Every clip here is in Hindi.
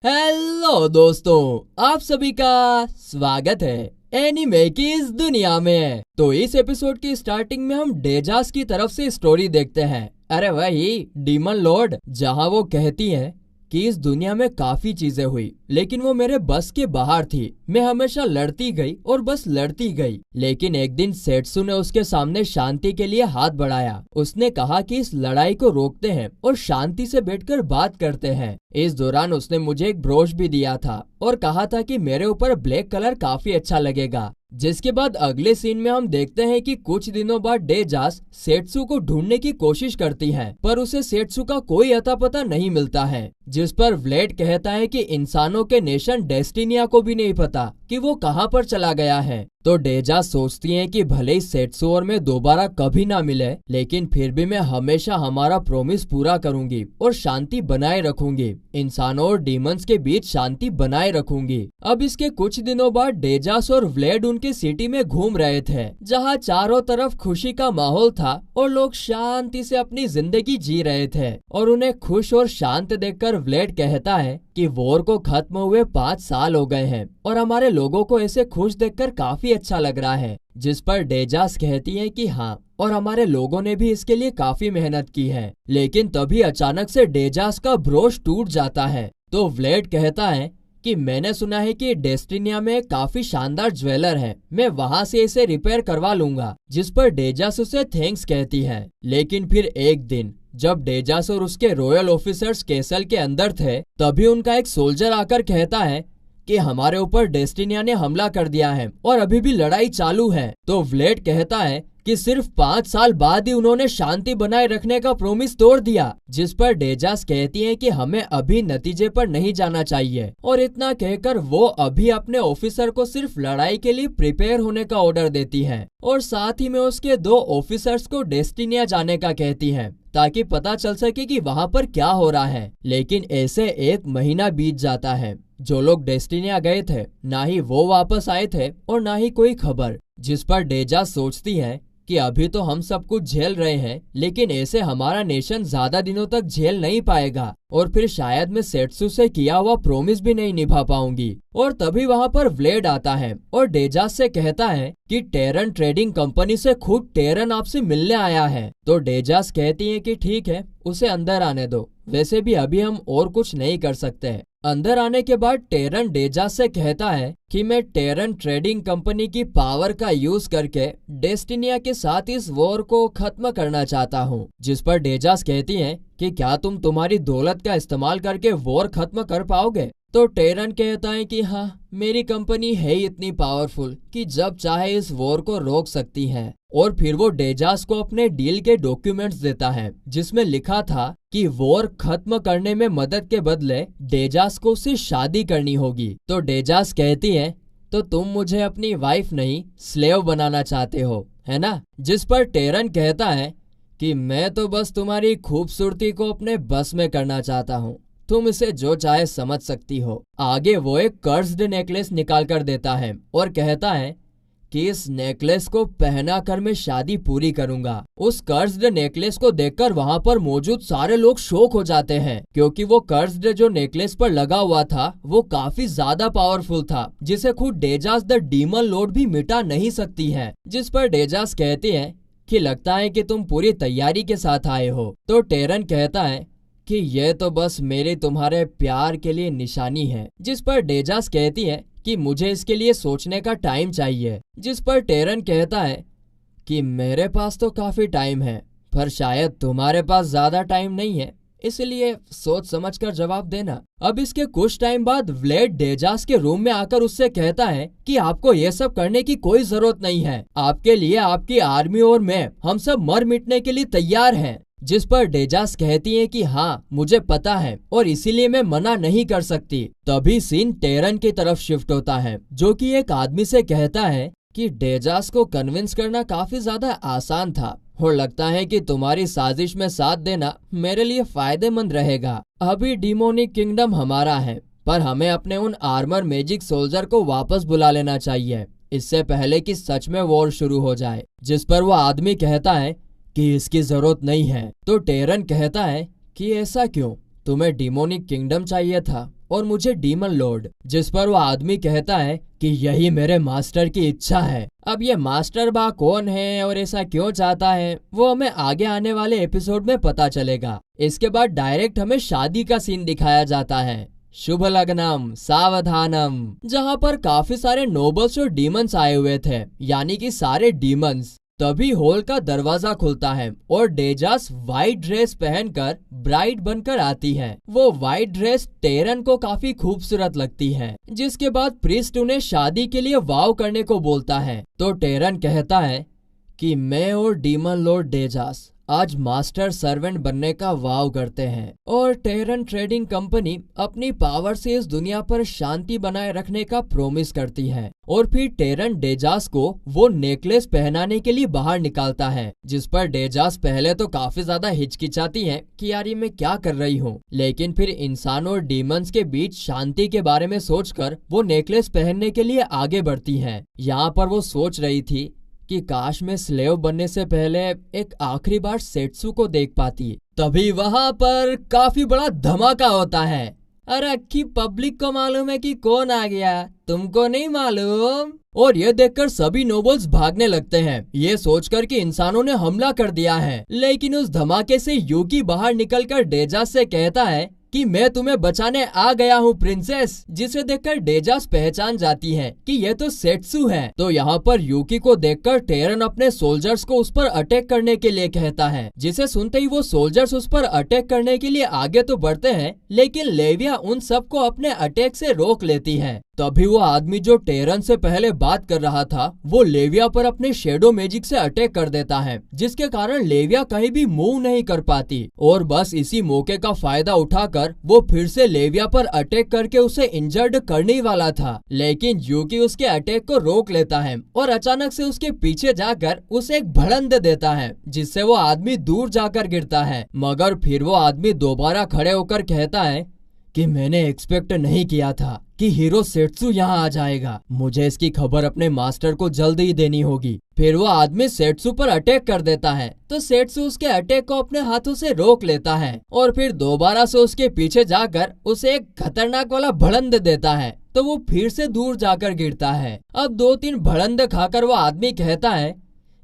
हेलो दोस्तों, आप सभी का स्वागत है एनीमे की इस दुनिया में। तो इस एपिसोड की स्टार्टिंग में हम डेजास की तरफ से स्टोरी देखते हैं। अरे वही डीमन लॉर्ड, जहाँ वो कहती हैं कि इस दुनिया में काफी चीजें हुई लेकिन वो मेरे बस के बाहर थी। मैं हमेशा लड़ती गई और बस लड़ती गई, लेकिन एक दिन सेट्सू ने उसके सामने शांति के लिए हाथ बढ़ाया। उसने कहा कि इस लड़ाई को रोकते हैं और शांति से बैठकर बात करते हैं। इस दौरान उसने मुझे एक ब्रोश भी दिया था और कहा था कि मेरे ऊपर ब्लैक कलर काफी अच्छा लगेगा। जिसके बाद अगले सीन में हम देखते हैं कि कुछ दिनों बाद डेजास सेट्सू को ढूंढने की कोशिश करती है, पर उसे सेट्सू का कोई अता पता नहीं मिलता है। जिस पर व्लेड कहता है कि इंसानों के नेशन डेस्टिनिया को भी नहीं पता कि वो कहां पर चला गया है। तो डेजास सोचती है कि भले ही सेट्सू और मैं दोबारा कभी ना मिले, लेकिन फिर भी मैं हमेशा हमारा प्रॉमिस पूरा करूंगी और शांति बनाए रखूंगी। इंसानों और डीमंस के बीच शांति बनाए रखूंगी। अब इसके कुछ दिनों बाद डेजास और व्लेड उनके सिटी में घूम रहे थे, जहां चारों तरफ खुशी का माहौल था और लोग शांति से अपनी जिंदगी जी रहे थे। और उन्हें खुश और शांत देखकर व्लेड कहता है कि वॉर को खत्म हुए 5 साल हो गए हैं और हमारे लोगों को ऐसे खुश देखकर काफी अच्छा लग रहा है। जिस पर डेजास कहती है कि हाँ, और हमारे लोगों ने भी इसके लिए काफी मेहनत की है। लेकिन तभी अचानक से डेजास का ब्रोश टूट जाता है। तो व्लेड कहता है कि मैंने सुना है कि डेस्टिनिया में काफी शानदार ज्वेलर है, मैं वहाँ से इसे रिपेयर करवा लूंगा। जिस पर डेजास उसे थैंक्स कहती है। लेकिन फिर एक दिन जब डेजास और उसके रॉयल ऑफिसर्स कैसल के अंदर थे, तभी उनका एक सोल्जर आकर कहता है कि हमारे ऊपर डेस्टिनिया ने हमला कर दिया है और अभी भी लड़ाई चालू है। तो व्लेड कहता है कि सिर्फ 5 साल बाद ही उन्होंने शांति बनाए रखने का प्रॉमिस तोड़ दिया। जिस पर डेजास कहती है कि हमें अभी नतीजे पर नहीं जाना चाहिए, और इतना कहकर वो अभी अपने ऑफिसर को सिर्फ लड़ाई के लिए प्रिपेयर होने का ऑर्डर देती है और साथ ही में उसके 2 ऑफिसर्स को डेस्टिनिया जाने का कहती है ताकि पता चल सके कि वहाँ पर क्या हो रहा है। लेकिन ऐसे 1 महीना बीत जाता है। जो लोग डेस्टिनिया गए थे, ना ही वो वापस आए थे और ना ही कोई खबर। जिस पर डेजास सोचती है कि अभी तो हम सब कुछ झेल रहे हैं, लेकिन ऐसे हमारा नेशन ज्यादा दिनों तक झेल नहीं पाएगा और फिर शायद मैं सेट्सू से किया हुआ प्रॉमिस भी नहीं निभा पाऊंगी। और तभी वहाँ पर व्लेड आता है और डेजास से कहता है कि टेरन ट्रेडिंग कंपनी से खुद टेरन आपसे मिलने आया है। तो डेजास कहती है कि ठीक है, उसे अंदर आने दो, वैसे भी अभी हम और कुछ नहीं कर सकते। अंदर आने के बाद टेरन डेजास से कहता है कि मैं टेरन ट्रेडिंग कंपनी की पावर का यूज करके डेस्टिनिया के साथ इस वॉर को खत्म करना चाहता हूँ। जिस पर डेजास कहती हैं कि क्या तुम तुम्हारी दौलत का इस्तेमाल करके वॉर खत्म कर पाओगे? तो टेरन कहता है कि हाँ, मेरी कंपनी है इतनी पावरफुल कि जब चाहे इस वॉर को रोक सकती है। और फिर वो डेजास को अपने डील के डॉक्यूमेंट्स देता है, जिसमें लिखा था कि वॉर खत्म करने में मदद के बदले डेजास को उससे शादी करनी होगी। तो डेजास कहती है, तो तुम मुझे अपनी वाइफ नहीं स्लेव बनाना चाहते हो, है ना? जिस पर टेरन कहता है कि मैं तो बस तुम्हारी खूबसूरती को अपने बस में करना चाहता हूँ, तुम इसे जो चाहे समझ सकती हो। आगे वो एक कर्स्ड नेकलेस निकाल कर देता है और कहता है कि इस नेकलेस को पहना कर मैं शादी पूरी करूंगा। उस कर्स्ड नेकलेस को देखकर वहाँ पर मौजूद सारे लोग शॉक हो जाते हैं, क्योंकि वो कर्स्ड जो नेकलेस पर लगा हुआ था वो काफी ज्यादा पावरफुल था, जिसे खुद डेजास द डीमन लॉर्ड भी मिटा नहीं सकती है। जिस पर डेजास कहती है कि लगता है कि तुम पूरी तैयारी के साथ आए हो। तो टेरन कहता है कि यह तो बस मेरे तुम्हारे प्यार के लिए निशानी है। जिस पर डेजास कहती है कि मुझे इसके लिए सोचने का टाइम चाहिए। जिस पर टेरन कहता है कि मेरे पास तो काफी टाइम है, पर शायद तुम्हारे पास ज्यादा टाइम नहीं है, इसलिए सोच समझकर जवाब देना। अब इसके कुछ टाइम बाद व्लेड डेजास के रूम में आकर उससे कहता है कि आपको ये सब करने की कोई जरूरत नहीं है, आपके लिए आपकी आर्मी और मैं, हम सब मर मिटने के लिए तैयार हैं। जिस पर डेजास कहती है कि हाँ, मुझे पता है और इसीलिए मैं मना नहीं कर सकती। तभी सीन टेरन की तरफ शिफ्ट होता है, जो कि एक आदमी से कहता है कि डेजास को कन्विंस करना काफी ज्यादा आसान था और लगता है कि तुम्हारी साजिश में साथ देना मेरे लिए फायदेमंद रहेगा। अभी डिमोनिक किंगडम हमारा है, पर हमें अपने उन आर्मर मैजिक सोल्जर को वापस बुला लेना चाहिए, इससे पहले कि सच में वॉर शुरू हो जाए। जिस पर वो आदमी कहता है कि इसकी जरूरत नहीं है। तो टेरन कहता है कि ऐसा क्यों, तुम्हें डिमोनिक किंगडम चाहिए था और मुझे डीमन लॉर्ड। जिस पर वो आदमी कहता है कि यही मेरे मास्टर की इच्छा है। अब ये मास्टर बा कौन है और ऐसा क्यों चाहता है वो हमें आगे आने वाले एपिसोड में पता चलेगा। इसके बाद डायरेक्ट हमें शादी का सीन दिखाया जाता है, शुभ लग्नम सावधानम, जहाँ पर काफी सारे नोबल्स और डीमंस आए हुए थे, यानी कि सारे डीमंस। तभी हॉल का दरवाजा खुलता है और डेजास व्हाइट ड्रेस पहनकर ब्राइड बनकर आती है। वो व्हाइट ड्रेस टेरन को काफी खूबसूरत लगती है। जिसके बाद प्रीस्ट उन्हें शादी के लिए वाव करने को बोलता है। तो टेरन कहता है कि मैं और डीमन लॉर्ड डेजास आज मास्टर सर्वेंट बनने का वाव करते हैं और टेरन ट्रेडिंग कंपनी अपनी पावर से इस दुनिया पर शांति बनाए रखने का प्रॉमिस करती है। और फिर टेरन डेजास को वो नेकलेस पहनाने के लिए बाहर निकालता है, जिस पर डेजास पहले तो काफी ज्यादा हिचकिचाती है कि यार ये मैं क्या कर रही हूँ, लेकिन फिर इंसानों और डीमंस के बीच शांति के बारे में सोचकर वो नेकलेस पहनने के लिए आगे बढ़ती है। यहाँ पर वो सोच रही थी कि काश मैं स्लेव बनने से पहले एक आखिरी बार सेट्सू को देख पाती। तभी वहाँ पर काफी बड़ा धमाका होता है। अरे अक्की पब्लिक को मालूम है कि कौन आ गया, तुमको नहीं मालूम? और ये देखकर सभी नोबल्स भागने लगते हैं, ये सोचकर कि इंसानों ने हमला कर दिया है। लेकिन उस धमाके से यूकी बाहर निकलकर डेजास से कहता है कि मैं तुम्हें बचाने आ गया हूँ प्रिंसेस, जिसे देखकर डेजास पहचान जाती है कि ये तो सेट्सू है। तो यहाँ पर यूकी को देखकर टेरन अपने सोल्जर्स को उस पर अटैक करने के लिए कहता है, जिसे सुनते ही वो सोल्जर्स उस पर अटैक करने के लिए आगे तो बढ़ते हैं, लेकिन लेविया उन सबको अपने अटैक से रोक लेती है। तभी वो आदमी जो टेरन से पहले बात कर रहा था वो लेविया पर अपने शेडो मैजिक से अटैक कर देता है, जिसके कारण लेविया कहीं भी मूव नहीं कर पाती। और बस इसी मौके का फायदा उठाकर वो फिर से लेविया पर अटैक करके उसे इंजर्ड करने ही वाला था, लेकिन यूकी उसके अटैक को रोक लेता है और अचानक से उसके पीछे जाकर उसे एक भड़ंड देता है, जिससे वो आदमी दूर जाकर गिरता है। मगर फिर वो आदमी दोबारा खड़े होकर कहता है कि मैंने एक्सपेक्ट नहीं किया था कि हीरो सेट्सू यहाँ आ जाएगा, मुझे इसकी खबर अपने मास्टर को जल्द ही देनी होगी। फिर वो आदमी सेट्सू पर अटैक कर देता है, तो सेट्सू उसके अटैक को अपने हाथों से रोक लेता है और फिर दोबारा से उसके पीछे जाकर उसे एक खतरनाक वाला भड़ंड देता है, तो वो फिर से दूर जाकर गिरता है। अब 2-3 भड़ंड खाकर वो आदमी कहता है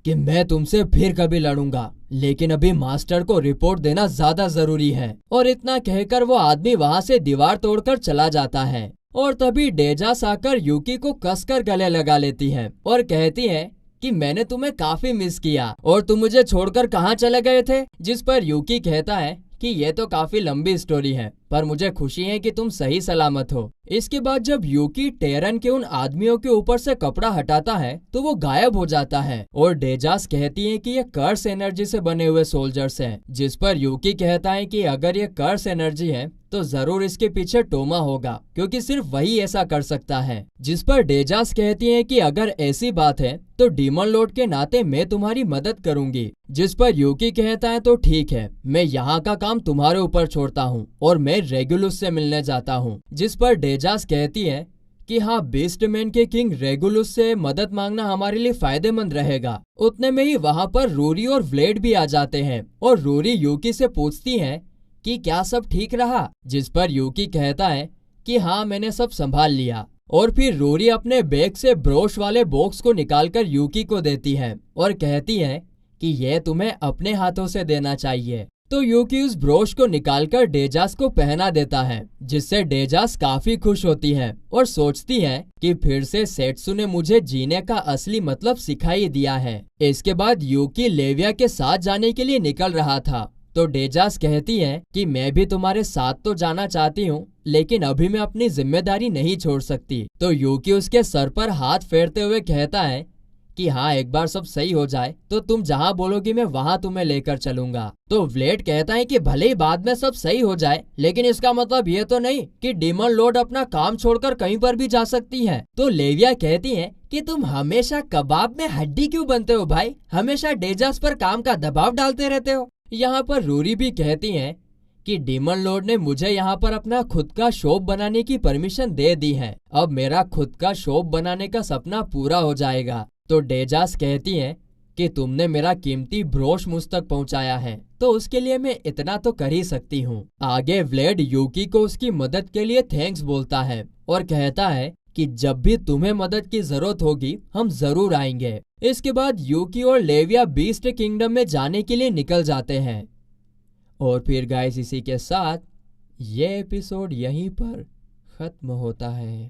कि मैं तुमसे फिर कभी लड़ूंगा, लेकिन अभी मास्टर को रिपोर्ट देना ज्यादा जरूरी है। और इतना कहकर वो आदमी वहाँ से दीवार तोड़कर चला जाता है। और तभी डेजास आकर यूकी को कसकर गले लगा लेती है और कहती है कि मैंने तुम्हें काफी मिस किया और तुम मुझे छोड़कर कहाँ चले गए थे। जिस पर यूकी कहता है कि ये तो काफी लंबी स्टोरी है, पर मुझे खुशी है कि तुम सही सलामत हो। इसके बाद जब यूकी टेरन के उन आदमियों के ऊपर से कपड़ा हटाता है तो वो गायब हो जाता है और डेजास कहती है कि ये कर्स एनर्जी से बने हुए सोल्जर्स हैं। जिस पर यूकी कहता है कि अगर ये कर्स एनर्जी है तो जरूर इसके पीछे टोमा होगा, क्योंकि सिर्फ वही ऐसा कर सकता है। जिस पर डेजास कहती है कि अगर ऐसी बात है तो डीमन लॉर्ड के नाते मैं तुम्हारी मदद करूंगी। जिस पर यूकी कहता है तो ठीक है, मैं यहाँ का काम तुम्हारे ऊपर छोड़ता हूँ और मैं रेगुलस से मिलने जाता हूँ। जिस पर डेजास कहती है कि हाँ, बीस्टमैन के किंग रेगुलस से मदद मांगना हमारे लिए फायदेमंद रहेगा। उतने में ही वहाँ पर रूरी और व्लेड भी आ जाते हैं और रूरी यूकी से पूछती है कि क्या सब ठीक रहा। जिस पर यूकी कहता है कि हाँ, मैंने सब संभाल लिया। और फिर रूरी अपने बैग से ब्रोश वाले बॉक्स को निकालकर यूकी को देती है और कहती है कि यह तुम्हें अपने हाथों से देना चाहिए। तो यूकी उस ब्रोश को निकालकर डेजास को पहना देता है, जिससे डेजास काफी खुश होती है और सोचती है कि फिर से सेट्सू ने मुझे जीने का असली मतलब सिखाई दिया है। इसके बाद यूकी लेविया के साथ जाने के लिए निकल रहा था, तो डेजास कहती है कि मैं भी तुम्हारे साथ तो जाना चाहती हूँ, लेकिन अभी मैं अपनी जिम्मेदारी नहीं छोड़ सकती। तो यूकी उसके सर पर हाथ फेरते हुए कहता है कि हाँ, एक बार सब सही हो जाए तो तुम जहाँ बोलोगी मैं वहाँ तुम्हें लेकर चलूंगा। तो व्लेड कहता है कि भले ही बाद में सब सही हो जाए, लेकिन इसका मतलब ये तो नहीं कि डीमन लॉर्ड अपना काम छोड़कर कहीं पर भी जा सकती है। तो लेविया कहती है कि तुम हमेशा कबाब में हड्डी क्यों बनते हो भाई, हमेशा डेजास पर काम का दबाव डालते रहते हो। यहाँ पर रूरी भी कहती है कि डीमन लॉर्ड ने मुझे यहाँ पर अपना खुद का शॉप बनाने की परमिशन दे दी है, अब मेरा खुद का शॉप बनाने का सपना पूरा हो जाएगा। तो डेजास कहती है कि तुमने मेरा कीमती ब्रोश मुझ तक पहुंचाया है, तो उसके लिए मैं इतना तो कर ही सकती हूँ। आगे व्लेड यूकी को उसकी मदद के लिए थैंक्स बोलता है और कहता है कि जब भी तुम्हें मदद की जरूरत होगी हम जरूर आएंगे। इसके बाद यूकी और लेविया बीस्ट किंगडम में जाने के लिए निकल जाते हैं। और फिर गाइस इसी के साथ ये एपिसोड यहीं पर खत्म होता है।